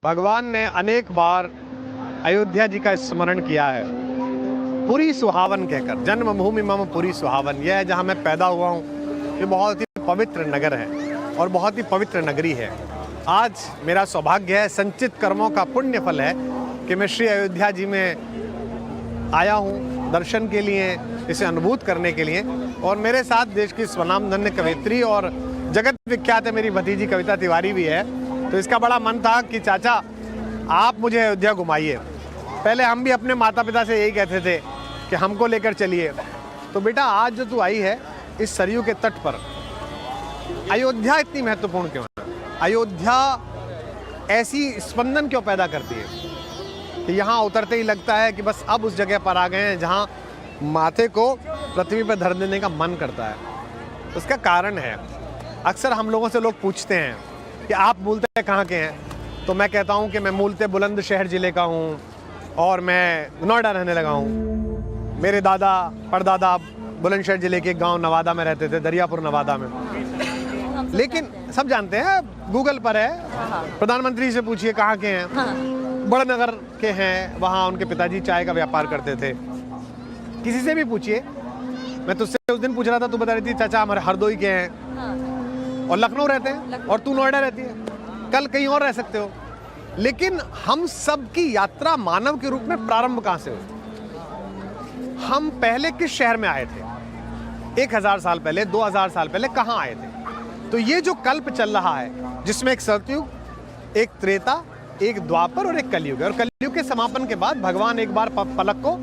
भगवान ने अनेक बार अयोध्या जी का स्मरण किया है। पुरी सुहावन कहकर, जन्मभूमि मम पुरी सुहावन, यह है जहाँ मैं पैदा हुआ हूँ। ये बहुत ही पवित्र नगर है और बहुत ही पवित्र नगरी है। आज मेरा सौभाग्य है, संचित कर्मों का पुण्य फल है कि मैं श्री अयोध्या जी में आया हूँ दर्शन के लिए, इसे अनुभूत करने के लिए। और मेरे साथ देश की स्वनामधन्य कवयित्री और जगत विख्यात है मेरी भतीजी कविता तिवारी भी है। तो इसका बड़ा मन था कि चाचा आप मुझे अयोध्या घुमाइए। पहले हम भी अपने माता पिता से यही कहते थे कि हमको लेकर चलिए। तो बेटा आज जो तू आई है इस सरयू के तट पर, अयोध्या इतनी महत्वपूर्ण क्यों है? अयोध्या ऐसी स्पंदन क्यों पैदा करती है कि यहाँ उतरते ही लगता है कि बस अब उस जगह पर आ गए हैं जहाँ माथे को पृथ्वी पर धर देने का मन करता है। उसका कारण है, अक्सर हम लोगों से लोग पूछते हैं कि आप मूलतः कहाँ के हैं, तो मैं कहता हूँ कि मैं मूलतः बुलंदशहर ज़िले का हूँ और मैं नोएडा रहने लगा हूँ। मेरे दादा परदादा बुलंदशहर ज़िले के गांव नवादा में रहते थे, दरियापुर नवादा में। लेकिन सब जानते हैं, गूगल पर है, प्रधानमंत्री से पूछिए कहाँ के हैं, बड़नगर के हैं, वहाँ उनके पिताजी चाय का व्यापार करते थे। किसी से भी पूछिए, मैं तुझसे उस दिन पूछ रहा था, तू बता रही थी चाचा हमारे हरदोई के हैं और लखनऊ रहते हैं और तू नोएडा रहती है, कल कहीं और रह सकते हो। लेकिन हम सब की यात्रा मानव के रूप में प्रारंभ कहाँ से हुई? हम पहले किस शहर में आए थे? 1000 साल पहले, 2000 साल पहले कहाँ आए थे? तो ये जो कल्प चल रहा है जिसमें एक सतयुग, एक त्रेता, एक द्वापर और एक कलयुग है। और कलयुग के समापन के बाद भगवान एक बार पलक को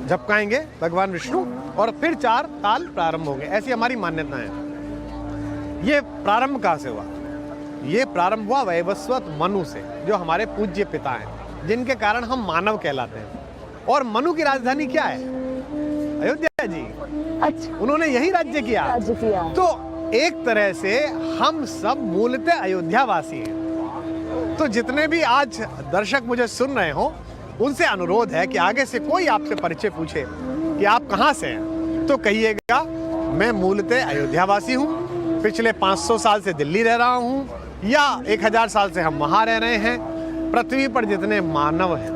झपकाएंगे, भगवान विष्णु, और फिर 4 काल प्रारंभ होंगे। ऐसी हमारी मान्यता है। ये प्रारंभ कहाँ से हुआ? ये प्रारंभ हुआ वैवस्वत मनु से, जो हमारे पूज्य पिता हैं, जिनके कारण हम मानव कहलाते हैं। और मनु की राजधानी क्या है? अयोध्या जी। अच्छा, उन्होंने यही राज्य किया। तो एक तरह से हम सब मूलतः अयोध्यावासी हैं। तो जितने भी आज दर्शक मुझे सुन रहे हो, उनसे अनुरोध है कि आगे से कोई आपसे परिचय पूछे कि आप कहाँ से हैं, तो कहिएगा मैं मूलतः अयोध्यावासी हूँ, पिछले 500 साल से दिल्ली रह रहा हूँ, या 1000 साल से हम वहाँ रह रहे हैं। पृथ्वी पर जितने मानव हैं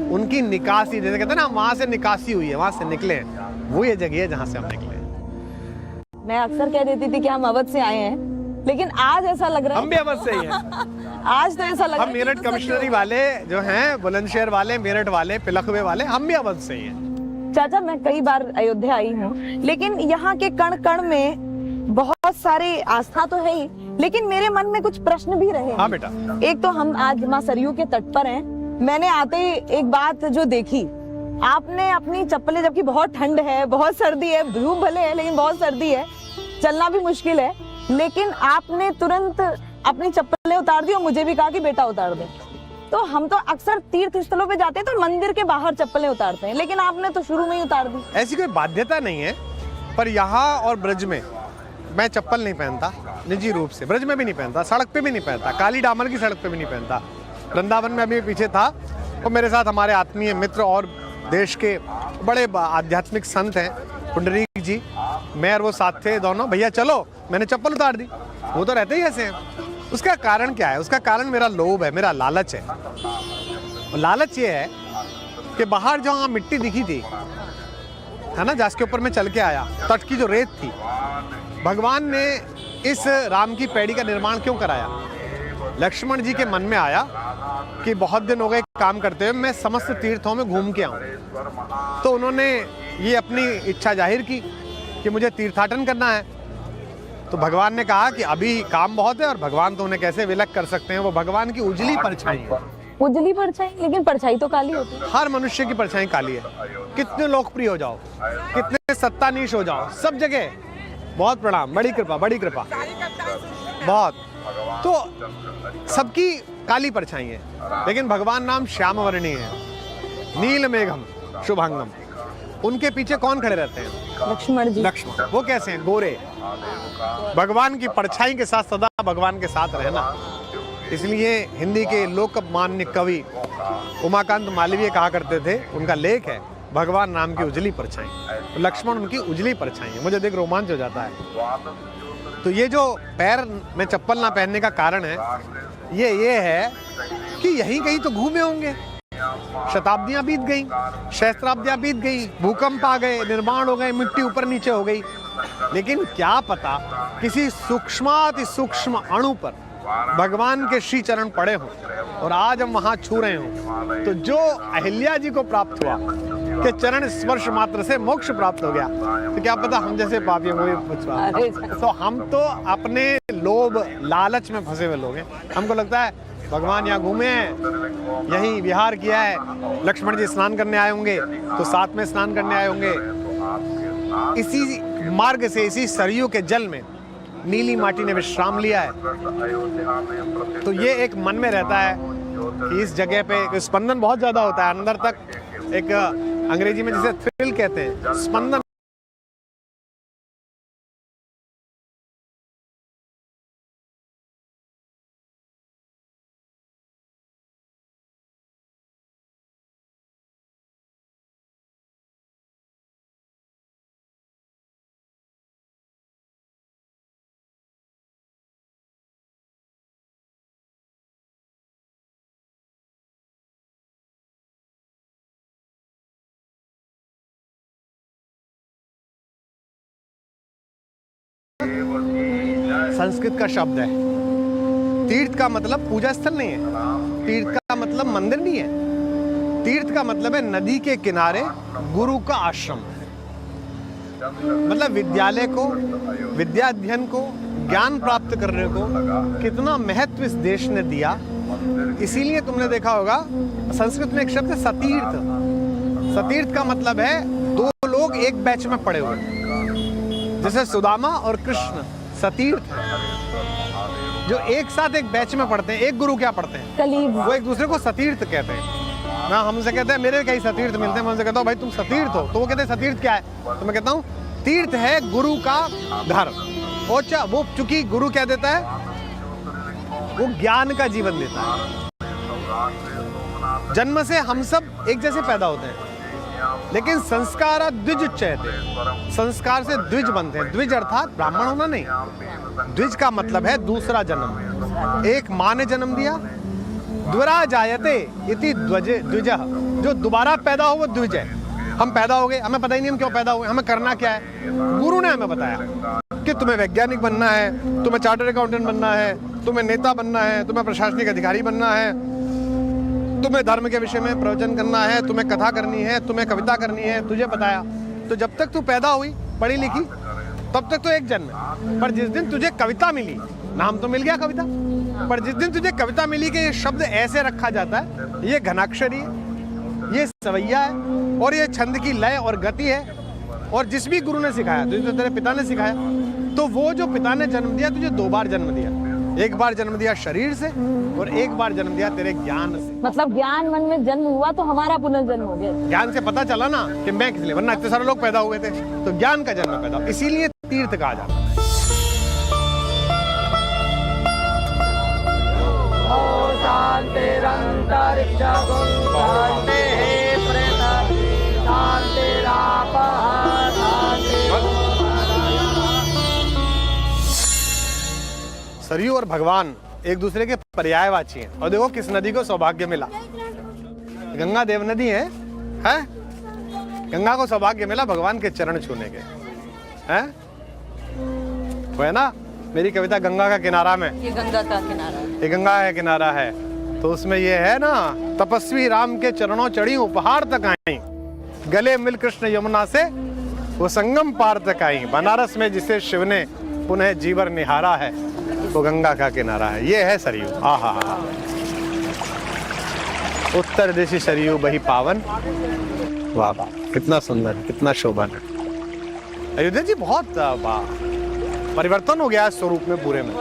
उनकी निकासी, जैसे कहते हैं ना, वहाँ से निकासी हुई है, वहाँ से निकले हैं, वो ये जगह है जहाँ से हम निकले हैं। मैं अक्सर कह देती थी कि हम अवध से आए हैं, लेकिन आज ऐसा लग रहा है हम भी अवध से ही हैं। आज तो ऐसा लग रहा है हम मेरठ कमिश्नरी वाले जो हैं, बुलंदशहर वाले, मेरठ वाले, पिलखवे वाले, हम भी अवध से ही हैं। चाचा, मैं कई बार अयोध्या आई हूँ, लेकिन यहाँ के कण कण में बहुत सारी आस्था तो है ही, लेकिन मेरे मन में कुछ प्रश्न भी रहे। हाँ बेटा। एक तो हम आज माँ सरयू के तट पर हैं। मैंने आते ही एक बात जो देखी, आपने अपनी चप्पलें, जबकि बहुत ठंड है, बहुत सर्दी है, धूप भले है लेकिन बहुत सर्दी है, चलना भी मुश्किल है, लेकिन आपने तुरंत अपनी चप्पलें उतार दी और मुझे भी कहा कि बेटा उतार दे। तो हम तो अक्सर तीर्थ स्थलों पे जाते हैं तो मंदिर के बाहर चप्पलें उतारते हैं, लेकिन आपने तो शुरू में ही उतार दी। ऐसी कोई बाध्यता नहीं है, पर यहाँ और ब्रज में मैं चप्पल नहीं पहनता निजी रूप से, ब्रज में भी नहीं पहनता, सड़क पे भी नहीं पहनता, काली डामर की सड़क पे भी नहीं पहनता। वृंदावन में अभी पीछे था और मेरे साथ हमारे आत्मीय मित्र और देश के बड़े आध्यात्मिक संत हैं, पुंडरीक जी, मैं और वो साथ थे दोनों। भैया चलो, मैंने चप्पल उतार दी। वो तो रहते ही ऐसे हैं। उसका कारण क्या है? उसका कारण मेरा लोभ है, मेरा लालच है। और लालच ये है कि बाहर जहाँ मिट्टी दिखी थी, है ना, जिसके ऊपर मैं चल के आया, तट की जो रेत थी, भगवान ने इस राम की पैड़ी का निर्माण क्यों कराया? लक्ष्मण जी के मन में आया कि बहुत दिन हो गए काम करते हुए, मैं समस्त तीर्थों में घूम के आऊं। तो उन्होंने ये अपनी इच्छा जाहिर की कि मुझे तीर्थाटन करना है। तो भगवान ने कहा कि अभी काम बहुत है और भगवान तो उन्हें कैसे विलक कर सकते हैं, वो भगवान की उजली परछाई है। उजली परछाई? लेकिन परछाई तो काली होती है। हर मनुष्य की परछाई काली है। कितने लोकप्रिय हो जाओ, कितने सत्तानीश हो जाओ, सब जगह बहुत प्रणाम, बड़ी कृपा, बड़ी कृपा, बहुत। तो सबकी काली परछाई है, लेकिन भगवान नाम श्याम वर्णीय है, नील मेघम शुभांगम। उनके पीछे कौन खड़े रहते हैं? लक्ष्मण जी। लक्ष्मण। वो कैसे हैं? गोरे। भगवान की परछाई के साथ सदा भगवान के साथ रहना। इसलिए हिंदी के लोकमान्य कवि उमाकांत मालवीय कहा करते थे, उनका लेख है, भगवान नाम की उजली परछाई। लक्ष्मण उनकी उजली परछाई है। मुझे देख रोमांच हो जाता है। तो ये जो पैर में चप्पल ना पहनने का कारण है, ये है कि यहीं कहीं तो घूमे होंगे। शताब्दियां बीत गई, सहस्त्राब्दियां बीत गई, भूकंप आ गए, निर्माण हो गए, मिट्टी ऊपर नीचे हो गई, लेकिन क्या पता किसी सूक्ष्माति सूक्ष्म अणु पर भगवान के श्री चरण पड़े हों और आज हम वहां छू रहे हों। तो जो अहिल्या जी को प्राप्त हुआ कि चरण स्पर्श मात्र से मोक्ष प्राप्त हो गया, तो क्या पता हम जैसे पापियों को भी पूछवा। तो हम तो अपने लोभ लालच में फंसे हुए लोग हैं। हमको लगता है भगवान यहाँ घूमे हैं, यहीं विहार किया है, लक्ष्मण जी स्नान करने आए होंगे तो साथ में स्नान करने आए होंगे। इसी मार्ग से, इसी सरयू के जल में नीली माटी ने विश्राम लिया है। तो ये एक मन में रहता है कि इस जगह पे एक स्पंदन बहुत ज्यादा होता है अंदर तक, एक अंग्रेजी में जिसे थ्रिल कहते हैं, स्पंदन। संस्कृत का शब्द है। तीर्थ का मतलब पूजा स्थल नहीं है, तीर्थ का मतलब मंदिर नहीं है, तीर्थ का मतलब है नदी के किनारे गुरु का आश्रम। मतलब विद्यालय को, विद्या अध्ययन को, ज्ञान प्राप्त करने को कितना महत्व इस देश ने दिया। इसीलिए तुमने देखा होगा संस्कृत में एक शब्द है सतीर्थ। सतीर्थ का मतलब है दो लोग एक बैच में पड़े हुए, जैसे सुदामा और कृष्ण सतीर्थ है, जो एक साथ एक बैच में पढ़ते हैं। एक गुरु क्या पढ़ते हैं, कलीब, वो एक दूसरे को सतीर्थ कहते हैं। ना हमसे कहते हैं मेरे कई सतीर्थ मिलते हैं, मैं उनसे कहता हूँ भाई तुम सतीर्थ हो, तो वो कहते हैं सतीर्थ क्या है, तो मैं कहता हूँ तीर्थ है गुरु का घर। और वो चूंकि गुरु क्या देता है, वो ज्ञान का जीवन देता है। जन्म से हम सब एक जैसे पैदा होते हैं, लेकिन संस्कार द्विज उच्चयते, संस्कार से द्विज बनते हैं। द्विज अर्थात ब्राह्मण होना नहीं, द्विज का मतलब है दूसरा जन्म। एक माँ ने जन्म दिया, द्विरा जायते इति द्विजः, जो दोबारा पैदा हो वो द्विज है। हम पैदा हो गए, हमें पता ही नहीं हम क्यों पैदा हुए, हमें करना क्या है। गुरु ने हमें बताया कि तुम्हें वैज्ञानिक बनना है, तुम्हें चार्टर्ड अकाउंटेंट बनना है, तुम्हें नेता बनना है, तुम्हें प्रशासनिक अधिकारी बनना है, तुम्हें धर्म के विषय में प्रवचन करना है, तुम्हें कथा करनी है, तुम्हें कविता करनी है, तुझे बताया। तो जब तक तू पैदा हुई, पढ़ी लिखी, तब तक तो एक जन्म। पर जिस दिन तुझे कविता मिली, नाम तो मिल गया कविता, पर जिस दिन तुझे कविता मिली कि ये शब्द ऐसे रखा जाता है, ये घनाक्षरी है, ये सवैया है और ये छंद की लय और गति है, और जिस भी गुरु ने सिखाया, तुझे तो तेरे पिता ने सिखाया, तो वो जो पिता ने जन्म दिया तुझे दो बार जन्म दिया। एक बार जन्म दिया शरीर से और एक बार जन्म दिया तेरे ज्ञान से। मतलब ज्ञान मन में जन्म हुआ तो हमारा पुनर्जन्म हो गया। ज्ञान से पता चला ना कि मैं किस लिए, वरना इतने सारे लोग पैदा हुए थे, तो ज्ञान का जन्म पैदा, इसीलिए तीर्थ कहा जाता है। सरयू और भगवान एक दूसरे के पर्यायवाची हैं। और देखो किस नदी को सौभाग्य मिला, गंगा देव नदी है? गंगा को सौभाग्य मिला भगवान के चरण छूने के, हैं? वो है ना मेरी कविता गंगा का किनारा में, ये गंगा का किनारा है, ये गंगा का किनारा है, तो उसमें ये है ना, तपस्वी राम के चरणों चढ़ी उपहार तक आई, गले मिल कृष्ण यमुना से वो संगम पार तक आई, बनारस में जिसे शिव ने पुनः जीवन निहारा है, वो गंगा का किनारा है। ये है सरयू। आहा, उत्तर दिशि सरयू बही पावन। वाह वाह, कितना सुंदर, कितना शोभन है। अयोध्या जी बहुत परिवर्तन हो गया है स्वरूप में पूरे में।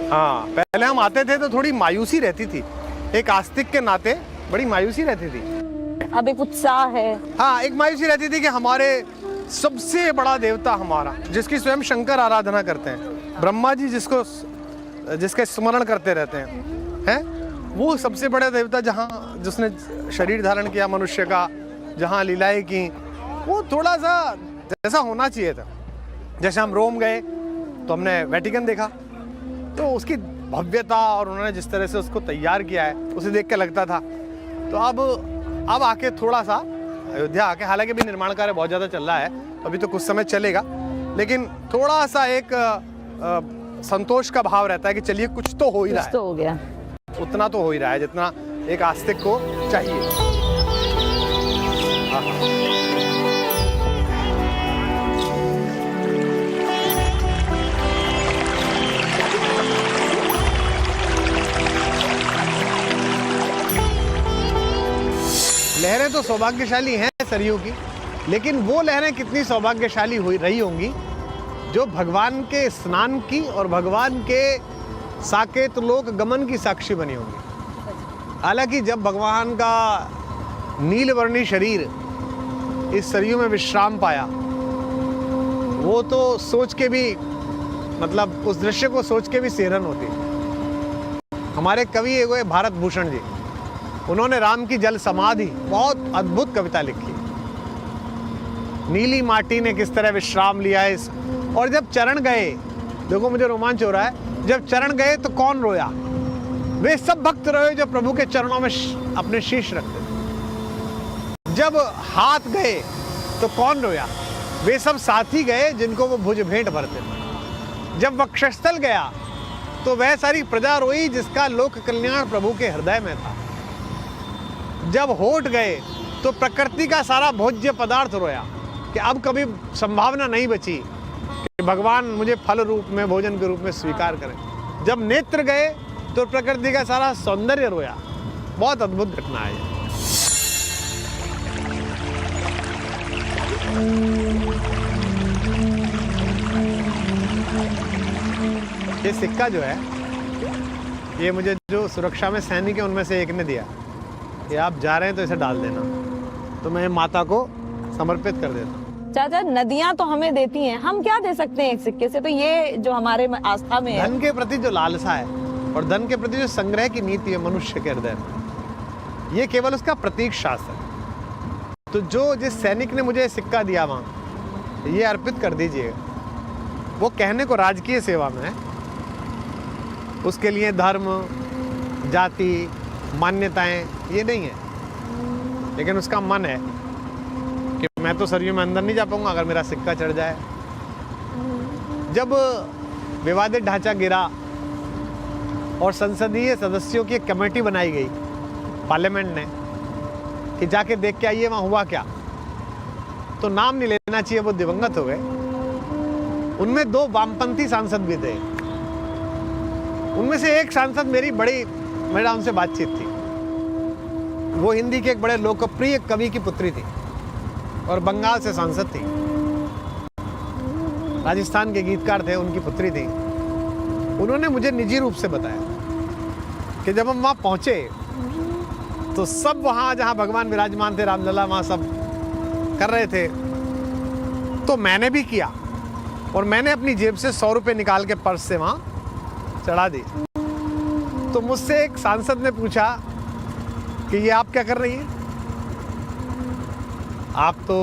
हाँ, पहले हम आते थे तो थोड़ी मायूसी रहती थी, एक आस्तिक के नाते बड़ी मायूसी रहती थी। अब एक उत्साह है। हाँ, एक मायूसी रहती थी कि हमारे सबसे बड़ा देवता हमारा, जिसकी स्वयं शंकर आराधना करते हैं, ब्रह्मा जी जिसके स्मरण करते रहते हैं, वो सबसे बड़ा देवता, जहाँ जिसने शरीर धारण किया मनुष्य का, जहाँ लीलाएं की, वो थोड़ा सा जैसा होना चाहिए था। जैसे हम रोम गए तो हमने वेटिकन देखा, तो उसकी भव्यता और उन्होंने जिस तरह से उसको तैयार किया है उसे देख के लगता था। तो अब आके थोड़ा सा अयोध्या आके, हालांकि भी निर्माण कार्य बहुत ज़्यादा चल रहा है, अभी तो कुछ समय चलेगा, लेकिन थोड़ा सा एक संतोष का भाव रहता है कि चलिए कुछ तो हो ही रहा है, तो हो गया, उतना तो हो ही रहा है जितना एक आस्तिक को चाहिए। लहरें तो सौभाग्यशाली हैं सरयू की, लेकिन वो लहरें कितनी सौभाग्यशाली रही होंगी जो भगवान के स्नान की और भगवान के साकेत लोक गमन की साक्षी बनी होंगी। हालांकि जब भगवान का नीलवर्णी शरीर इस सरयू में विश्राम पाया, वो तो सोच के भी, मतलब उस दृश्य को सोच के भी सिहरन होती। हमारे कवि एक भारत भूषण जी, उन्होंने राम की जल समाधि बहुत अद्भुत कविता लिखी। नीली माटी ने किस तरह विश्राम लिया है इस, और जब चरण गए, देखो मुझे रोमांच हो रहा है, जब चरण गए तो कौन रोया? वे सब भक्त रोए जो प्रभु के चरणों में अपने शीश रखते थे। जब हाथ गए तो कौन रोया? वे सब साथी गए जिनको वो भुज भेंट भरते थे। जब वक्षस्थल गया तो वह सारी प्रजा रोई जिसका लोक कल्याण प्रभु के हृदय में था। जब होठ गए तो प्रकृति का सारा भोज्य पदार्थ रोया कि अब कभी संभावना नहीं बची कि भगवान मुझे फल रूप में, भोजन के रूप में स्वीकार करें। जब नेत्र गए तो प्रकृति का सारा सौंदर्य रोया। बहुत अद्भुत घटना है ये सिक्का जो है, ये मुझे जो सुरक्षा में सैनिक है उनमें से एक ने दिया कि आप जा रहे हैं तो इसे डाल देना, तो मैं माता को समर्पित कर देता। चाचा, नदियां तो हमें देती हैं, हम क्या दे सकते हैं एक सिक्के से? तो ये जो हमारे आस्था में है, धन के प्रति जो लालसा है और धन के प्रति जो संग्रह की नीति है मनुष्य के हृदय में, ये केवल उसका प्रतीक शास्त्र है। तो जो जिस सैनिक ने मुझे सिक्का दिया वहां, ये अर्पित कर दीजिए। वो कहने को राजकीय सेवा में है, उसके लिए धर्म, जाति, मान्यताएं ये नहीं है, लेकिन उसका मन है कि मैं तो सरयू में अंदर नहीं जा पाऊंगा अगर मेरा सिक्का चढ़ जाए। जब विवादित ढांचा गिरा और संसदीय सदस्यों की एक कमेटी बनाई गई पार्लियामेंट ने कि जाके देख के आइए वहां हुआ क्या, तो नाम नहीं लेना चाहिए, वो दिवंगत हो गए। उनमें 2 वामपंथी सांसद भी थे। उनमें से एक सांसद मेरा उनसे बातचीत थी। वो हिंदी के एक बड़े लोकप्रिय कवि की पुत्री थी और बंगाल से सांसद थी। राजस्थान के गीतकार थे, उनकी पुत्री थी। उन्होंने मुझे निजी रूप से बताया कि जब हम वहां पहुंचे तो सब वहां जहां भगवान विराजमान थे, रामलला, वहां सब कर रहे थे। तो मैंने भी किया और मैंने अपनी जेब से 100 रुपए निकाल के पर्स से वहां चढ़ा दी। तो मुझसे एक सांसद ने पूछा कि ये आप क्या कर रही हैं? आप तो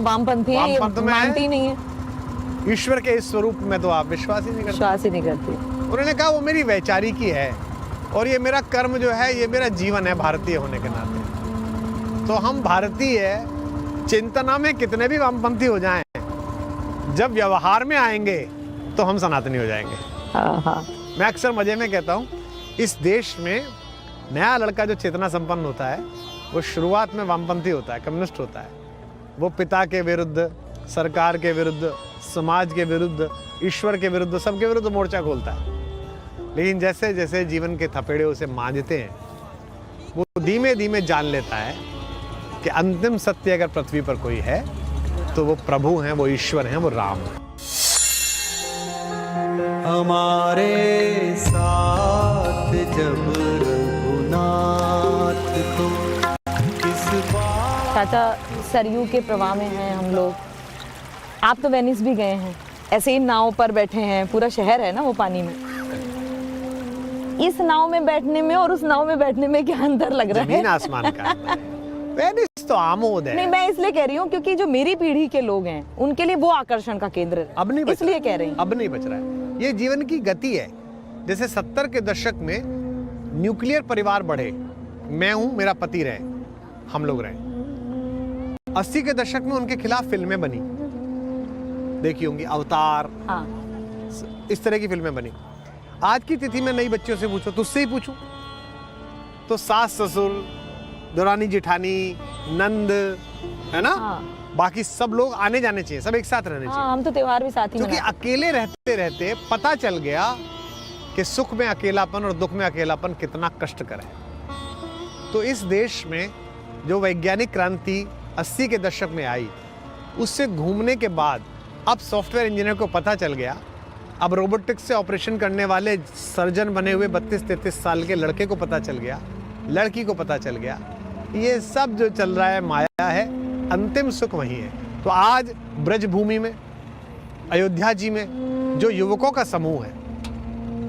वामपंथी हैं, ये मानती नहीं है ईश्वर के इस स्वरूप में, तो आप विश्वास ही नहीं करती। उन्होंने कहा वो मेरी वैचारिकी है और ये मेरा कर्म जो है, ये मेरा जीवन है भारतीय होने के नाते। तो हम भारतीय चिंतना में कितने भी वामपंथी हो जाएं, जब व्यवहार में आएंगे तो हम सनातनी हो जाएंगे। मैं अक्सर मजे में कहता हूँ, इस देश में नया लड़का जो चेतना संपन्न होता है वो शुरुआत में वामपंथी होता है, कम्युनिस्ट होता है। वो पिता के विरुद्ध, सरकार के विरुद्ध, समाज के विरुद्ध, ईश्वर के विरुद्ध, सबके विरुद्ध मोर्चा खोलता है। लेकिन जैसे जैसे जीवन के थपेड़े उसे मांझते हैं, वो धीमे धीमे जान लेता है कि अंतिम सत्य अगर पृथ्वी पर कोई है तो वो प्रभु हैं, वो ईश्वर हैं, वो राम हैं। हमारे साथ जब रघुनाथ को किस बात। चाचा, सरयू के प्रवाह में हैं हम लोग। आप तो वेनिस भी गए हैं, ऐसे ही नाव पर बैठे हैं, पूरा शहर है ना वो पानी में। इस नाव में बैठने में और उस नाव में बैठने में क्या अंतर लग रहा है? जमीन आसमान का अंतर है। वेनिस तो आमोद है। नहीं, मैं इसलिए कह रही हूँ क्योंकि जो मेरी पीढ़ी के लोग हैं उनके लिए वो आकर्षण का केंद्र है, अब नहीं इसलिए कह रही हूँ। अब नहीं बच रहा है। ये जीवन की गति है। जैसे 70 के दशक में न्यूक्लियर परिवार बढ़े, मैं हूं, मेरा पति रहे, हम लोग रहे। 80 के दशक में उनके खिलाफ फिल्में बनी, देखी होंगी, अवतार, हाँ, इस तरह की फिल्में बनी। आज की तिथि में नई बच्चियों से पूछो, तुझसे ही पूछूं तो सास ससुर, दौरानी जेठानी, नंद, है ना, हाँ, बाकी सब लोग आने जाने चाहिए, सब एक साथ रहने चाहिए। हाँ, हम तो त्योहार भी साथ ही क्योंकि मनाते अकेले रहते रहते पता चल गया कि सुख में अकेलापन और दुख में अकेलापन कितना कष्टकर है। तो इस देश में जो वैज्ञानिक क्रांति 80 के दशक में आई, उससे घूमने के बाद अब सॉफ्टवेयर इंजीनियर को पता चल गया, अब रोबोटिक्स से ऑपरेशन करने वाले सर्जन बने हुए 32-33 साल के लड़के को पता चल गया, लड़की को पता चल गया, ये सब जो चल रहा है माया है, अंतिम सुख वही है। तो आज ब्रजभूमि में, अयोध्या जी में जो युवकों का समूह है,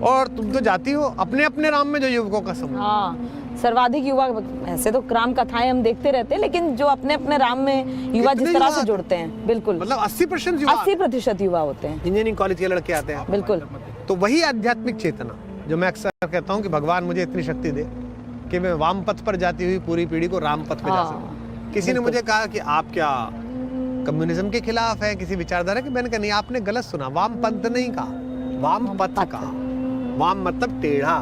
और तुम तो जाती हो अपने अपने राम में, जो युवकों का समूह, हाँ, सर्वाधिक युवा, ऐसे तो राम कथाएं हम देखते रहते हैं, लेकिन जो अपने अपने राम में युवा जिस तरह से जुड़ते हैं, बिल्कुल मतलब 80% युवा, 80% युवा होते हैं, इंजीनियरिंग कॉलेज के लड़के आते हैं। बिल्कुल। तो वही आध्यात्मिक चेतना जो मैं अक्सर कहता हूँ कि भगवान मुझे इतनी शक्ति दे कि मैं वाम पथ पर जाती हुई पूरी पीढ़ी को राम पथ पे जा सकूं। किसी ने मुझे कहा कि आप क्या कम्युनिज्म के खिलाफ है, किसी विचारधारा के? मैंने कहा नहीं, आपने गलत सुना, वाम पंथ नहीं कहा, वाम पथ कहा। वाम मतलब टेढ़ा,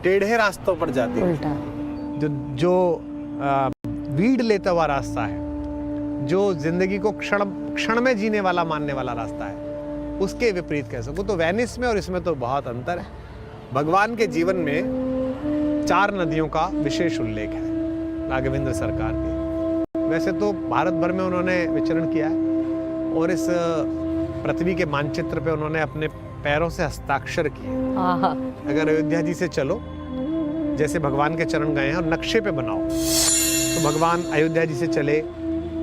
टेढ़े रास्तों पर जाती है, उल्टा, जो वीड लेता हुआ रास्ता है, जो जिंदगी को क्षण क्षण में जीने वाला मानने वाला रास्ता है, उसके विपरीत कह सकूं। तो वेनिस में और इसमें तो बहुत अंतर है। भगवान के जीवन में 4 नदियों का विशेष उल्लेख है राघवेंद्र सरकार के। वैसे तो भारत भर में उन्होंने विचरण किया है और इस पृथ्वी के मानचित्र पे उन्होंने अपने पैरों से हस्ताक्षर किए। हाँ, अगर अयोध्या जी से चलो, जैसे भगवान के चरण गए हैं और नक्शे पे बनाओ, तो भगवान अयोध्या जी से चले,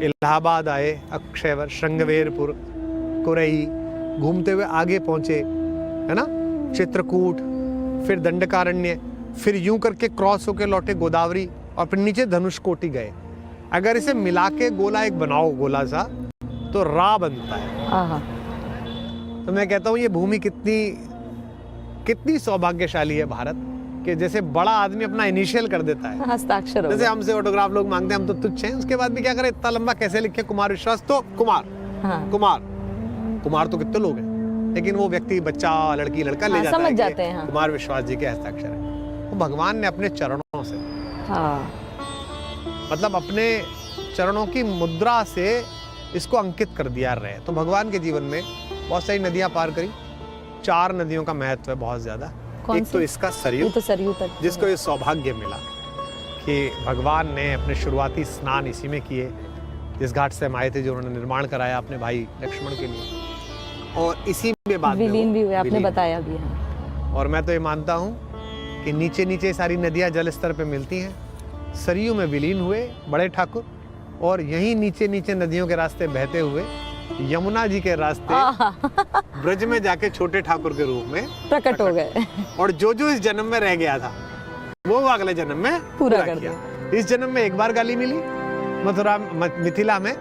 इलाहाबाद आए, अक्षयवर, श्रृंगवेरपुर, कुरई, घूमते हुए आगे पहुंचे, है ना, चित्रकूट, फिर दंडकारण्य, फिर यूं करके क्रॉस होके लौटे गोदावरी, और फिर नीचे धनुषकोटि गए। अगर इसे मिला के गोला एक बनाओ, गोला सा, तो रा बनता है। हाँ, तो मैं कहता हूँ ये भूमि कितनी सौभाग्यशाली है भारत, कि जैसे बड़ा आदमी अपना इनिशियल कर देता है, हस्ताक्षर हो जैसे गया। हमसे ऑटोग्राफ लोग मांगते हैं, हम तो तुच्छ हैं, उसके बाद भी क्या करें, इतना लंबा कैसे लिखे कुमार विश्वास, तो कुमार, हाँ, कुमार तो कितने लोग हैं, लेकिन वो व्यक्ति, बच्चा, लड़की, लड़का ले हाँ, जाता समझ है जाते हैं, हाँ। कुमार विश्वास जी के हस्ताक्षर है। वो भगवान ने अपने चरणों से, हाँ, मतलब अपने चरणों की मुद्रा से इसको अंकित कर दिया रहे। तो भगवान के जीवन में बहुत सारी नदियां पार करी। 4 नदियों का महत्व है बहुत ज्यादा। कौन एक सी? तो इसका सरयू, ये तो सरयू तक, जिसको ये सौभाग्य मिला कि भगवान ने अपने शुरुआती स्नान इसी में किए, जिस घाट से हम आए थे, जो उन्होंने निर्माण कराया अपने भाई लक्ष्मण के लिए, और इसी में बाद में विलीन भी हुए, आपने विलीन। बताया भी। हाँ, और मैं तो ये मानता हूँ कि नीचे नीचे सारी नदियाँ जल स्तर पे मिलती हैं। सरयू में विलीन हुए बड़े ठाकुर, और यहीं नीचे नीचे नदियों के रास्ते बहते हुए यमुना जी के रास्ते ब्रज में जाके छोटे ठाकुर के रूप में प्रकट हो गए, और जो जो इस जन्म में रह गया था वो अगले जन्म में पूरा कर किया। इस जन्म में एक बार गाली मिली, मथुरा मिथिला में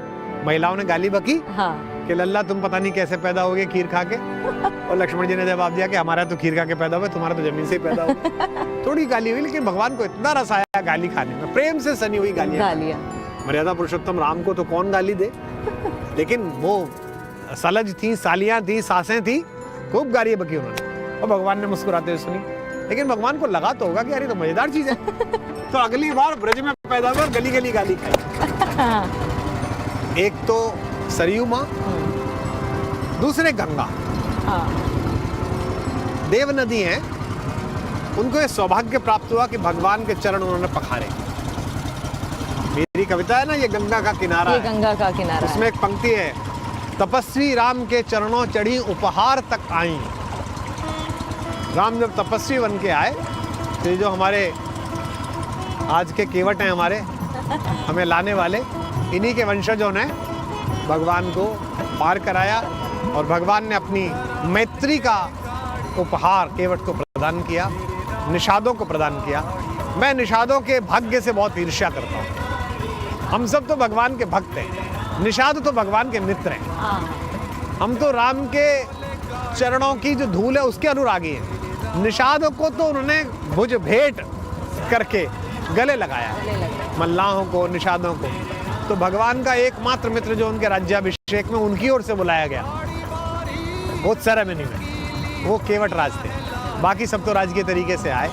महिलाओं ने गाली बकी हाँ, कि लल्ला तुम पता नहीं कैसे पैदा हो गए खीर खा के, और लक्ष्मण जी ने जवाब दिया कि हमारा तो खीर खा के पैदा हुआ, तुम्हारा तो जमीन से ही पैदा हुआ। थोड़ी गाली हुई, लेकिन भगवान को इतना रस आया गाली खाने में, प्रेम से सनी हुई गालियां। मर्यादा पुरुषोत्तम राम को तो कौन गाली दे, लेकिन वो सलज थी, सालियां थी, सासें थी, खूब गालियां बकी उन्होंने, और भगवान ने मुस्कुराते हुए सुनी। लेकिन भगवान को लगा तो होगा कि यार ये तो मजेदार चीज है, तो अगली बार ब्रज में पैदा हुआ, गली गली गाली खाई। एक तो सरयू माँ, दूसरे गंगा, हाँ, देव नदी हैं, उनको ये सौभाग्य प्राप्त हुआ कि भगवान के चरण उन्होंने पखारे। मेरी कविता है ना, ये गंगा का किनारा ये है, गंगा का किनारा उसमें एक पंक्ति है, तपस्वी राम के चरणों चढ़ी उपहार तक आई। राम जब तपस्वी बन के आए, तो ये जो हमारे आज के केवट हैं हमारे, हमें लाने वाले, इन्हीं के वंशजों ने भगवान को पार कराया, और भगवान ने अपनी मैत्री का उपहार केवट को प्रदान किया, निषादों को प्रदान किया। मैं निषादों के भाग्य से बहुत ईर्ष्या करता हूँ। हम सब तो भगवान के भक्त हैं, निषाद तो भगवान के मित्र हैं। हाँ, हम तो राम के चरणों की जो धूल है उसके अनुरागी हैं। निषादों को तो उन्होंने भुज भेंट करके गले लगाया, मल्लाहों को, निषादों को। तो भगवान का एकमात्र मित्र जो उनके राज्याभिषेक में उनकी ओर से बुलाया गया, वो सेरेमनी में, वो केवट राज थे। बाकी सब तो राजकीय तरीके से आए।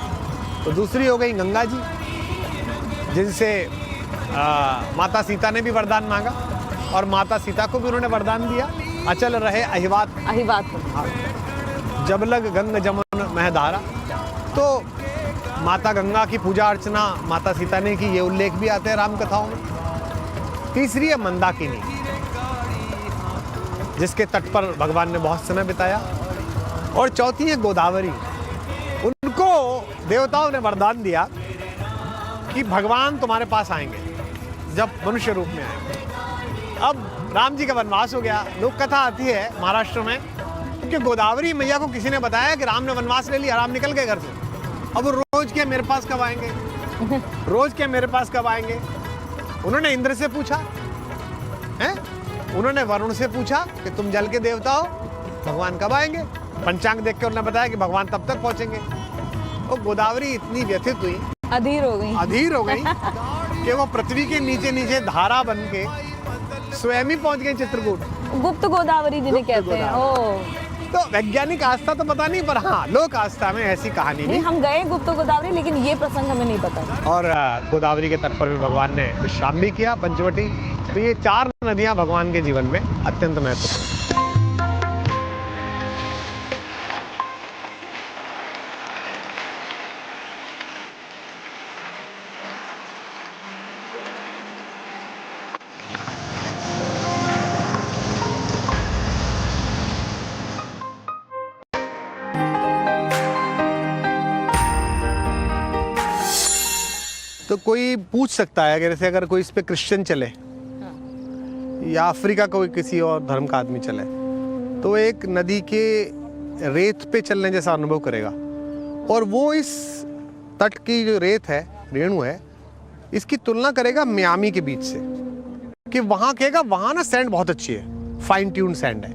तो दूसरी हो गई गंगा जी, जिनसे माता सीता ने भी वरदान मांगा और माता सीता को भी उन्होंने वरदान दिया, अचल रहे अहिवात जब लग गंग जमुन महधारा। तो माता गंगा की पूजा अर्चना माता सीता ने की, ये उल्लेख भी आते हैं राम कथाओं में। तीसरी है मंदाकिनी, जिसके तट पर भगवान ने बहुत समय बिताया। और चौथी है गोदावरी, उनको देवताओं ने वरदान दिया कि भगवान तुम्हारे पास आएंगे जब मनुष्य रूप में आएंगे। अब राम जी का वनवास हो गया, लोक कथा आती है महाराष्ट्र में कि गोदावरी मैया को किसी ने बताया कि राम ने वनवास ले लिया, राम निकल गए घर से। अब रोज के मेरे पास कब आएंगे, रोज के मेरे पास कब आएंगे। उन्होंने इंद्र से पूछा है, उन्होंने वरुण से पूछा कि तुम जल के देवता हो, भगवान कब आएंगे। पंचांग देख के उन्होंने बताया कि भगवान तब तक पहुंचेंगे। और गोदावरी इतनी व्यथित हुई, अधीर हो गई कि वो पृथ्वी के नीचे नीचे धारा बन के स्वयं ही पहुंच गई चित्रकूट। गुप्त गोदावरी जिन्हें कहते हैं। ओ, तो वैज्ञानिक आस्था तो पता नहीं, पर हाँ लोक आस्था में ऐसी कहानी नहीं, हम गए गुप्त गोदावरी, लेकिन ये प्रसंग हमें नहीं पता। और गोदावरी के तट पर भी भगवान ने विश्राम भी किया, पंचवटी। तो ये 4 नदियां भगवान के जीवन में अत्यंत महत्वपूर्ण। तो कोई पूछ सकता है कि जैसे अगर कोई इस पे क्रिश्चियन चले या अफ्रीका कोई किसी और धर्म का आदमी चले, तो एक नदी के रेत पे चलने जैसा अनुभव करेगा। और वो इस तट की जो रेत है, रेणु है, इसकी तुलना करेगा मियामी के बीच से, कि वहाँ कहेगा वहाँ ना सैंड बहुत अच्छी है, फाइन ट्यून सैंड है,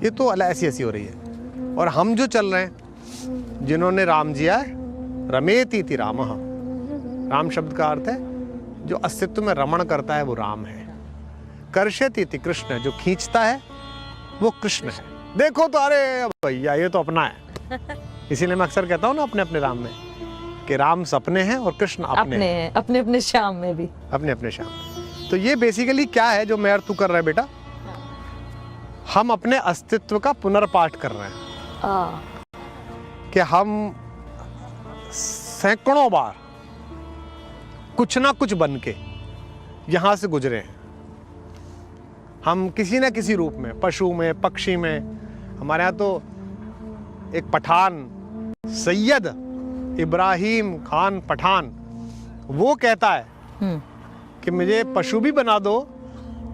ये तो ऐसी ऐसी हो रही है। और हम जो चल रहे हैं, जिन्होंने राम जिया है, रमेति इति रामः, राम शब्द का अर्थ है जो अस्तित्व में रमण करता है वो राम है। कर्षति इति कृष्ण, जो खींचता है वो कृष्ण है। देखो तो अरे भैया ये तो अपना है। इसीलिए मैं अक्सर कहता हूँ ना अपने अपने राम में कि राम सपने हैं और कृष्ण अपने हैं, अपने अपने श्याम में भी, अपने अपने श्याम। तो ये बेसिकली क्या है जो मैं और तू कर रहा है बेटा, हम अपने अस्तित्व का पुनर्पाठ कर रहे हैं। कि हम सैकड़ों बार कुछ ना कुछ बन के यहां से गुजरे हैं। हम किसी ना किसी रूप में, पशु में, पक्षी में। हमारे यहाँ तो एक पठान, सैयद इब्राहिम खान पठान, वो कहता है कि मुझे पशु भी बना दो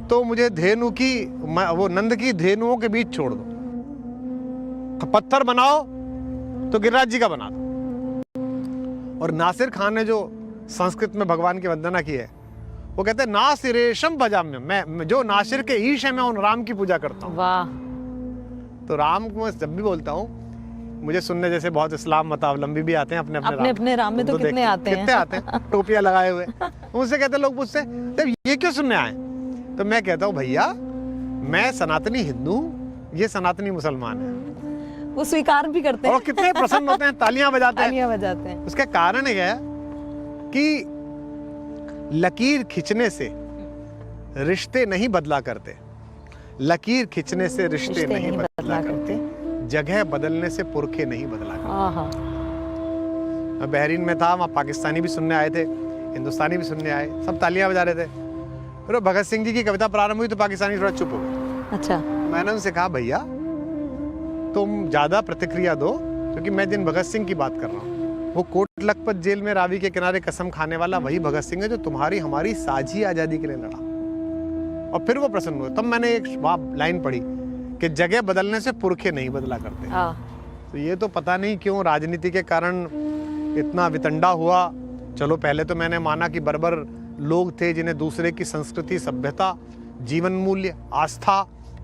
तो मुझे धेनु की, वो नंद की धेनुओं के बीच छोड़ दो। पत्थर बनाओ तो गिरिराज जी का बना दो। और नासिर खान ने जो संस्कृत में भगवान की वंदना की है, वो कहते हैं नासिरेशम भजाम्य, मैं जो नासिर के ईश है मैं उन राम की पूजा करता हूँ। वाह। तो राम को मैं जब भी बोलता हूँ, मुझे सुनने जैसे बहुत इस्लाम मतावलंबी भी आते हैं अपने राम में तो कितने आते हैं टोपियां लगाए हुए। उनसे कहते लोग पूछते हैं ये क्यों सुनने आए, तो मैं कहता हूँ भैया मैं सनातनी हिंदू हूँ, ये सनातनी मुसलमान है। वो स्वीकार भी करते हैं और कितने प्रसन्न होते हैं, तालियां बजाते हैं। उसका कारण है कि लकीर खींचने से रिश्ते नहीं बदला करते, लकीर खींचने से रिश्ते नहीं बदला करते, जगह बदलने से पुरखे नहीं बदला करते। मैं बहरीन में था, वहाँ पाकिस्तानी भी सुनने आए थे, हिंदुस्तानी भी सुनने आए, सब तालियां बजा रहे थे। फिर भगत सिंह जी की कविता प्रारंभ हुई तो पाकिस्तानी थोड़ा चुप हो गए। अच्छा। मैंने उनसे कहा भैया तुम ज्यादा प्रतिक्रिया दो, क्योंकि मैं जिन भगत सिंह की बात कर रहा हूँ वो कोट लखपत जेल में रावी के किनारे कसम खाने वाला वही भगत सिंह है जो तुम्हारी हमारी साझी आजादी के लिए लड़ा। और फिर वो प्रसन्न हुए। तब मैंने एक लाइन पढ़ी कि जगह बदलने से पुरखे नहीं बदला करते। तो ये तो पता नहीं क्यों राजनीति के कारण इतना वितंडा हुआ। चलो पहले तो मैंने माना कि बर्बर लोग थे जिन्हें दूसरे की संस्कृति, सभ्यता, जीवन मूल्य, आस्था,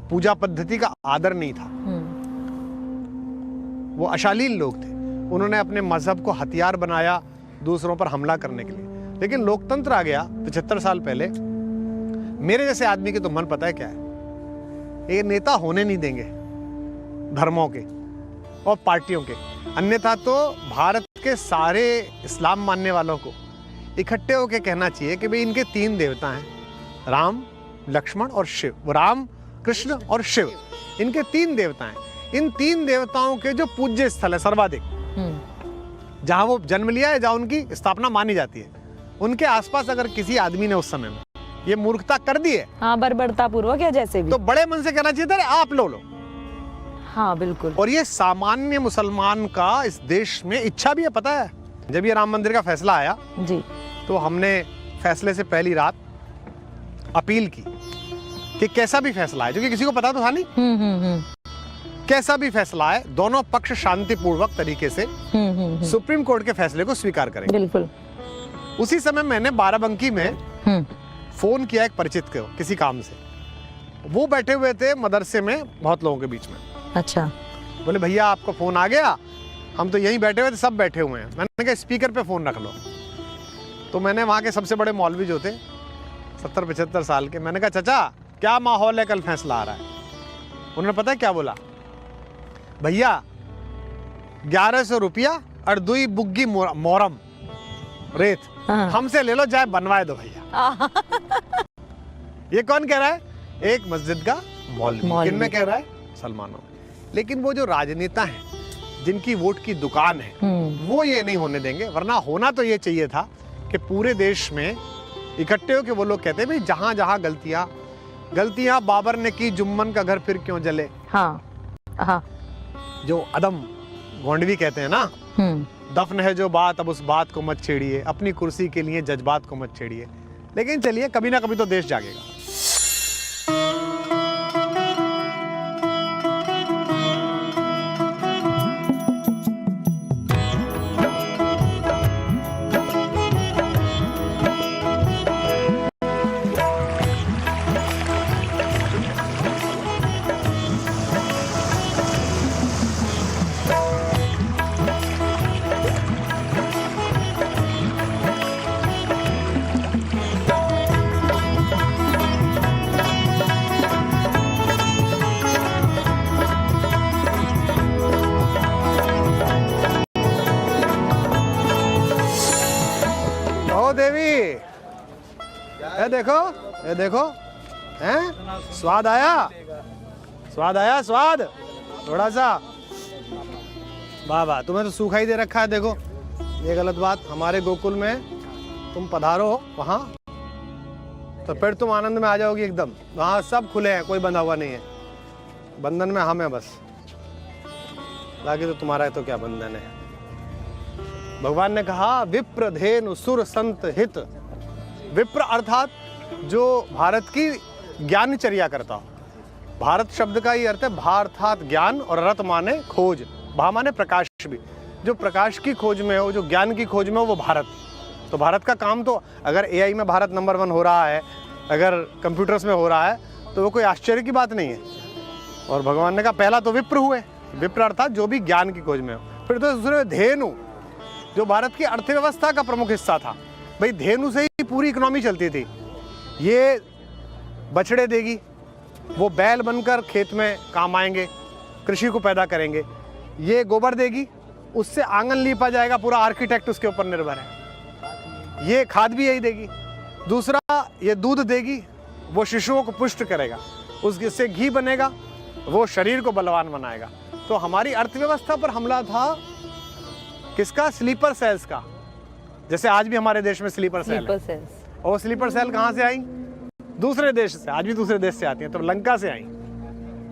पूजा पद्धति का आदर नहीं था, वो अशालीन लोग थे। उन्होंने अपने मजहब को हथियार बनाया दूसरों पर हमला करने के लिए। लेकिन लोकतंत्र आ गया 75 साल पहले। मेरे जैसे आदमी के तो मन पता है क्या है, ये नेता होने नहीं देंगे धर्मों के और पार्टियों के। अन्यथा तो भारत के सारे इस्लाम मानने वालों को इकट्ठे होकर कहना चाहिए कि भाई इनके 3 देवता हैं, राम, लक्ष्मण और शिव। वो राम, कृष्ण और शिव, इनके 3 देवता हैं। इन 3 देवताओं के जो पूज्य स्थल है सर्वाधिक, जहां वो जन्म लिया है, जहां उनकी स्थापना मानी जाती है, उनके आसपास अगर किसी आदमी ने उस समय में ये मूर्खता कर दी है, हाँ, बर्बरता पूर्वक या जैसे भी, तो बड़े मन से कहना चाहिए था आप लो। हाँ बिल्कुल। और ये सामान्य मुसलमान का इस देश में इच्छा भी है, पता है। जब ये राम मंदिर का फैसला आया जी, तो हमने फैसले से पहली रात अपील की कि कैसा भी फैसला है, क्योंकि किसी को पता तो था नहीं, कैसा भी फैसला है दोनों पक्ष शांतिपूर्वक तरीके से सुप्रीम कोर्ट के फैसले को स्वीकार करेंगे। बिल्कुल। उसी समय मैंने बाराबंकी में फोन किया एक परिचित को किसी काम से। वो बैठे हुए थे मदरसे में बहुत लोगों के बीच में। अच्छा। बोले भैया आपका फोन आ गया, हम तो यहीं बैठे हुए थे, सब बैठे हुए हैं। मैंने कहा स्पीकर पे फोन रख लो। तो मैंने वहाँ के सबसे बड़े मौलवी जो थे 70-75 साल के, मैंने कहा चाचा क्या माहौल है, कल फैसला आ रहा है। उन्होंने पता है क्या बोला, भैया 1100 रुपया और 2 बुग्गी मोरम रेत हमसे ले लो, जाए बनवाए दो भैया। ये कौन कह रहा है? एक मस्जिद का मौलवी। किन में कह रहा है? मुसलमानों। लेकिन वो जो राजनेता हैं जिनकी वोट की दुकान है, वो ये नहीं होने देंगे। वरना होना तो ये चाहिए था कि पूरे देश में इकट्ठे हो के वो लोग कहते हैं भाई जहां जहां गलतियां बाबर ने की, जुम्मन का घर फिर क्यों जले। हाँ, हाँ। जो अदम गोंडवी कहते हैं ना, दफन है जो बात, अब उस बात को मत छेड़िए, अपनी कुर्सी के लिए जज्बात को मत छेड़िए। लेकिन चलिए, कभी ना कभी तो देश जागेगा। देवी ये देखो हैं, स्वाद आया, स्वाद थोड़ा सा। वाह वाह, तुम्हें तो सूखा ही दे रखा है। देखो ये गलत बात। हमारे गोकुल में तुम पधारो वहाँ तो फिर तुम आनंद में आ जाओगी एकदम। वहाँ सब खुले हैं, कोई बंधा हुआ नहीं है। बंधन में हम हैं बस, बाकी तो तुम्हारा तो क्या बंधन है। भगवान ने कहा विप्र धेनु सुर संत हित। विप्र अर्थात जो भारत की ज्ञानचर्या करता हो। भारत शब्द का ही अर्थ है भा अर्थात ज्ञान और रत माने खोज। भा माने प्रकाश भी, जो प्रकाश की खोज में हो, जो ज्ञान की खोज में हो, वो भारत। तो भारत का काम तो, अगर एआई में भारत नंबर 1 हो रहा है, अगर कंप्यूटर्स में हो रहा है, तो वो कोई आश्चर्य की बात नहीं है। और भगवान ने कहा पहला तो विप्र हुए। विप्र अर्थात जो भी ज्ञान की खोज में हो। फिर तो दूसरे धेनु, जो भारत की अर्थव्यवस्था का प्रमुख हिस्सा था। भाई धेनु से ही पूरी इकोनॉमी चलती थी। ये बछड़े देगी, वो बैल बनकर खेत में काम आएंगे, कृषि को पैदा करेंगे। ये गोबर देगी, उससे आंगन लीपा जाएगा, पूरा आर्किटेक्ट उसके ऊपर निर्भर है। ये खाद भी यही देगी। दूसरा, ये दूध देगी, वो शिशुओं को पुष्ट करेगा, उससे घी बनेगा, वो शरीर को बलवान बनाएगा। तो हमारी अर्थव्यवस्था पर हमला था किसका? स्लीपर सेल्स का। जैसे आज भी हमारे देश में स्लीपर सेल है। और स्लीपर सेल कहाँ से आई? दूसरे देश से। आज भी दूसरे देश से आती हैं। तो लंका से आई।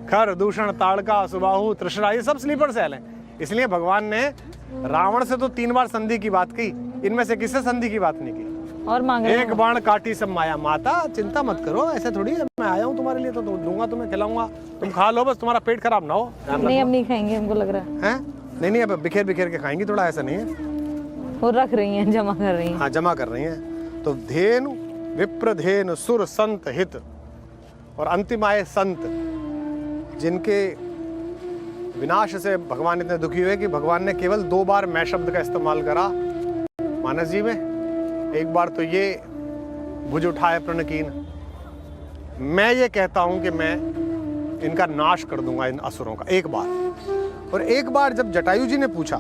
खर, दूषण, ताड़का, सुबाहु, तृष्णा, ये सब स्लीपर सेल हैं। इसलिए भगवान ने रावण से तो 3 बार संधि की बात की, इनमें से किससे संधि की बात नहीं की। और मांग रहे एक बाण काटी सब माया। माता चिंता मत करो, ऐसे थोड़ी है, मैं आया हूँ तुम्हारे लिए तो दूंगा, तुम्हें खिलाऊंगा, तुम खा लो, बस तुम्हारा पेट खराब ना हो। नहीं, अब नहीं खाएंगे, हमको लग रहा है। नहीं, अब बिखेर बिखेर के खाएंगी, थोड़ा ऐसा नहीं है। वो रख रही हैं, जमा कर रही हैं। हाँ, जमा कर रही हैं। तो धेनु, विप्र धेनु सुर संत हित, और अंतिम आए संत, जिनके विनाश से भगवान इतने दुखी हुए कि भगवान ने केवल 2 बार मैं शब्द का इस्तेमाल करा मानस जी में। एक बार तो ये भुज उठाए प्रणकीन, मैं ये कहता हूं कि मैं इनका नाश कर दूंगा इन असुरों का, एक बार। और एक बार जब जटायु जी ने पूछा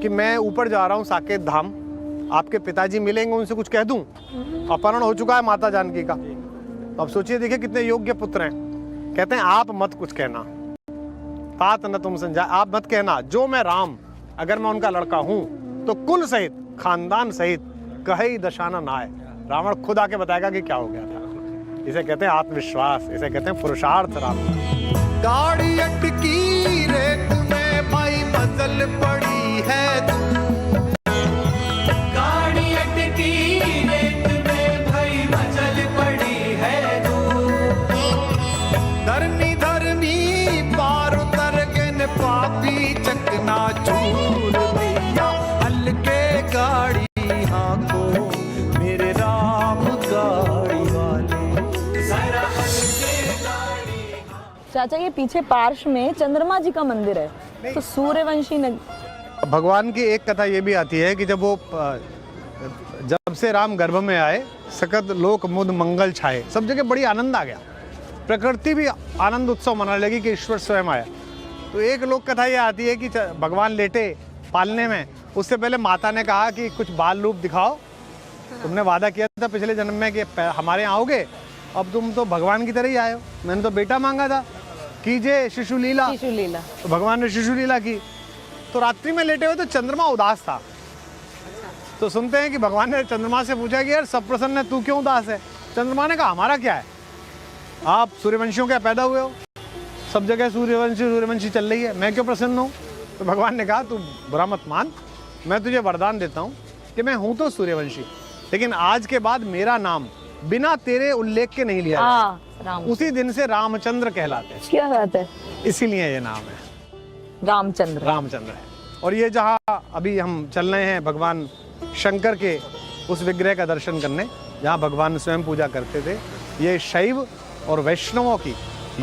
कि मैं ऊपर जा रहा हूं साकेत धाम, आपके पिताजी मिलेंगे, उनसे कुछ कह दूं, अपहरण हो चुका है माता जानकी का। तो अब सोचिए, देखिए कितने योग्य पुत्र हैं। कहते हैं आप मत कुछ कहना, तात न तुम समझा, आप मत कहना, जो मैं राम अगर मैं उनका लड़का हूं तो कुल सहित खानदान सहित कहे दशाना ना आए। रावण खुद आके बताएगा कि क्या हो गया था। इसे कहते हैं आत्मविश्वास, इसे कहते हैं पुरुषार्थ। राम गाड़ी अटकी रे तूने भाई मजल पड़ी है तू, गाड़ी अटकी रे तूने भाई मजल पड़ी है तू, धर्मी धर्मी पार उतर के न पापी चकना चूर दिया, हल्के गाड़ी हाँको मेरे राम गाड़ी वाले, जरा हल्के गाड़ी। चाचा ये पीछे पार्श्व में चंद्रमा जी का मंदिर है, तो सूर्यवंशी भगवान की एक कथा ये भी आती है कि जब से राम गर्भ में आए, सकत लोक मुद मंगल छाए, सब जगह बड़ी आनंद आ गया, प्रकृति भी आनंद उत्सव मनाने लगी कि ईश्वर स्वयं आया। तो एक लोक कथा ये आती है कि भगवान लेटे पालने में, उससे पहले माता ने कहा कि कुछ बाल रूप दिखाओ, तुमने वादा किया था पिछले जन्म में कि हमारे यहाँ आओगे, अब तुम तो भगवान की तरह ही आए हो, मैंने तो बेटा मांगा था, कीजिए शिशु लीला। तो भगवान ने शिशु लीला की। तो रात्रि में लेटे हुए तो चंद्रमा उदास था। तो सुनते हैं कि भगवान ने चंद्रमा से पूछा कि यार सब प्रसन्न है, तू क्यों उदास है? चंद्रमा ने कहा हमारा क्या है, आप सूर्यवंशियों के पैदा हुए हो, सब जगह सूर्यवंशी चल रही है, मैं क्यों प्रसन्न हूँ? तो भगवान ने कहा तू बुरा मत मान, मैं तुझे वरदान देता हूँ कि मैं हूँ तो सूर्यवंशी, लेकिन आज के बाद मेरा नाम बिना तेरे उल्लेख के नहीं लिया जाएगा। उसी दिन से रामचंद्र कहलाते हैं। क्या बात है, इसीलिए ये नाम है रामचंद्र है। और ये जहाँ अभी हम चल रहे हैं भगवान शंकर के उस विग्रह का दर्शन करने, जहाँ भगवान स्वयं पूजा करते थे, ये शैव और वैष्णवों की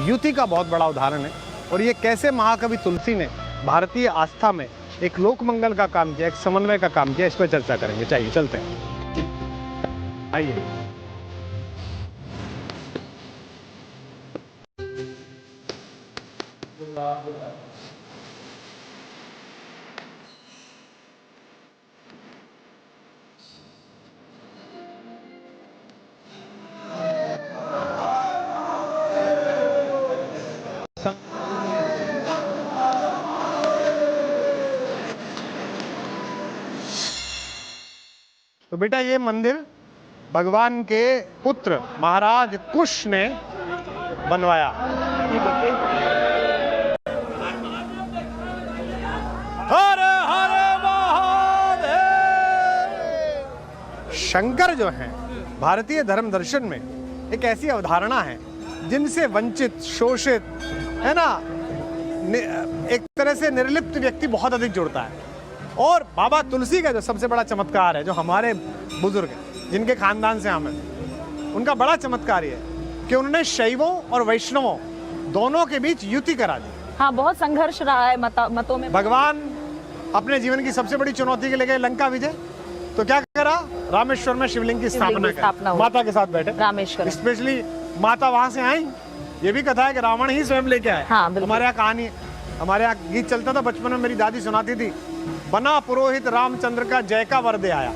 युति का बहुत बड़ा उदाहरण है। और ये कैसे महाकवि तुलसी ने भारतीय आस्था में एक लोक मंगल का काम किया, एक समन्वय का काम किया, इस पर चर्चा करेंगे। चाहिए चलते हैं, आइए। तो बेटा ये मंदिर भगवान के पुत्र महाराज कुश ने बनवाया। हर हर महादेव। शंकर जो हैं भारतीय धर्म दर्शन में एक ऐसी अवधारणा है जिनसे वंचित, शोषित, है ना, एक तरह से निर्लिप्त व्यक्ति बहुत अधिक जुड़ता है। और बाबा तुलसी का जो सबसे बड़ा चमत्कार है, जो हमारे बुजुर्ग हैं जिनके खानदान से हम हैं, उनका बड़ा चमत्कार ये है कि उन्होंने शैवों और वैष्णवों दोनों के बीच युति करा दी। हाँ, बहुत संघर्ष रहा है मतों में। भगवान अपने जीवन की सबसे बड़ी चुनौती के लिए गए लंका विजय, तो क्या करा, रामेश्वर में शिवलिंग की स्थापना करी, माता के साथ बैठे रामेश्वर। स्पेशली माता वहां से आई, ये भी कथा है कि रावण ही स्वयं लेके आए। हाँ, हमारे यहाँ कहानी, हमारे यहाँ गीत चलता था बचपन में, मेरी दादी सुनाती थी, बना पुरोहित रामचंद्र का जय का वर दे आया।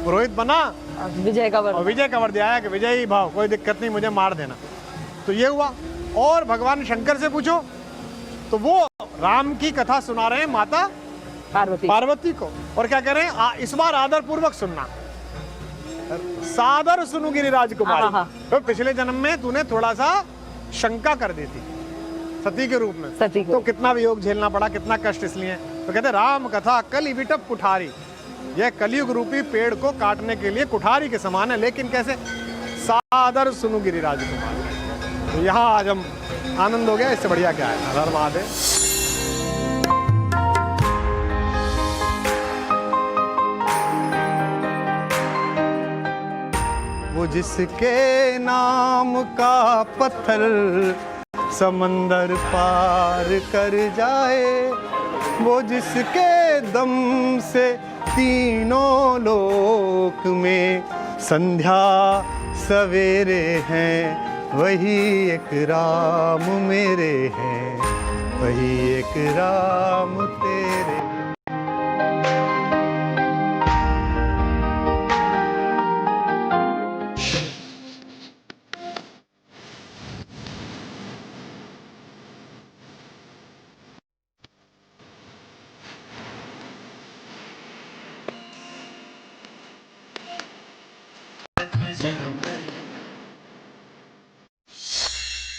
पुरोहित बना, विजय का वर दे आया कि विजयी भाव, कोई दिक्कत नहीं, मुझे मार देना। तो ये हुआ। और भगवान शंकर से पूछो तो वो राम की कथा सुना रहे हैं माता पार्वती को, और क्या कह रहे हैं, इस बार आदर पूर्वक सुनना, सादर सुनु गिरिराज कुमारी। तो पिछले जन्म में तूने थोड़ा सा शंका कर दी थी सती के रूप में, तो कितना वियोग झेलना पड़ा, कितना कष्ट इसलिए। तो कहते राम कथा कली विटप कुठारी, यह कलयुग रूपी पेड़ को काटने के लिए कुठारी के समान है, लेकिन कैसे, सादर सुनु गिरिराज कुमार। तो यहाँ आज हम आनंद हो गया, इससे बढ़िया क्या है। हर हर महादेव। वो जिसके नाम का पत्थर समंदर पार कर जाए वो जिसके दम से तीनों लोक में संध्या सवेरे हैं, वही एक राम मेरे हैं, वही एक राम तेरे।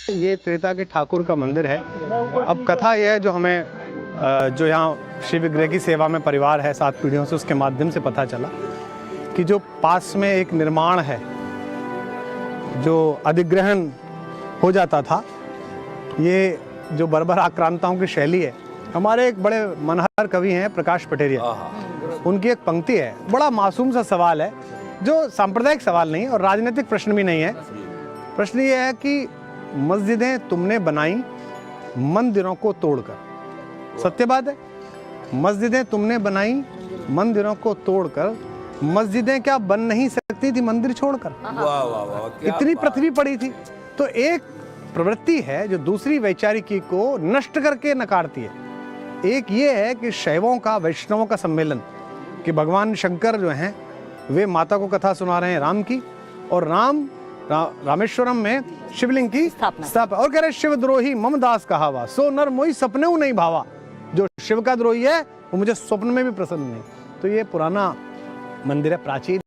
ये त्रेता के ठाकुर का मंदिर है। अब कथा यह है जो हमें जो यहाँ शिव विग्रह की सेवा में परिवार है 7 पीढ़ियों से, उसके माध्यम से पता चला कि जो पास में एक निर्माण है जो अधिग्रहण हो जाता था, ये जो बर्बर आक्रांताओं की शैली है। हमारे एक बड़े मनहर कवि हैं प्रकाश पटेरिया, उनकी एक पंक्ति है, बड़ा मासूम सा सवाल है जो सांप्रदायिक सवाल नहीं और राजनीतिक प्रश्न भी नहीं है। प्रश्न ये है कि मस्जिदें तुमने बनाई मंदिरों को तोड़कर। सत्य बात है, मस्जिदें तुमने बनाई मंदिरों को तोड़कर, मस्जिदें क्या बन नहीं सकती थी मंदिर छोड़कर? वाह वाह वाह, इतनी पृथ्वी पड़ी थी। तो एक प्रवृत्ति है जो दूसरी वैचारिकी को नष्ट करके नकारती है। एक ये है कि शैवों का वैष्णवों का सम्मेलन, कि भगवान शंकर जो हैं वे माता को कथा सुना रहे हैं राम की, और रामेश्वरम में शिवलिंग की स्थापना, और कह रहे शिवद्रोही मम दास कहावा, सो नर मोई सपने नहीं भावा। जो शिव का द्रोही है वो मुझे स्वप्न में भी प्रसन्न नहीं। तो ये पुराना मंदिर है, प्राचीन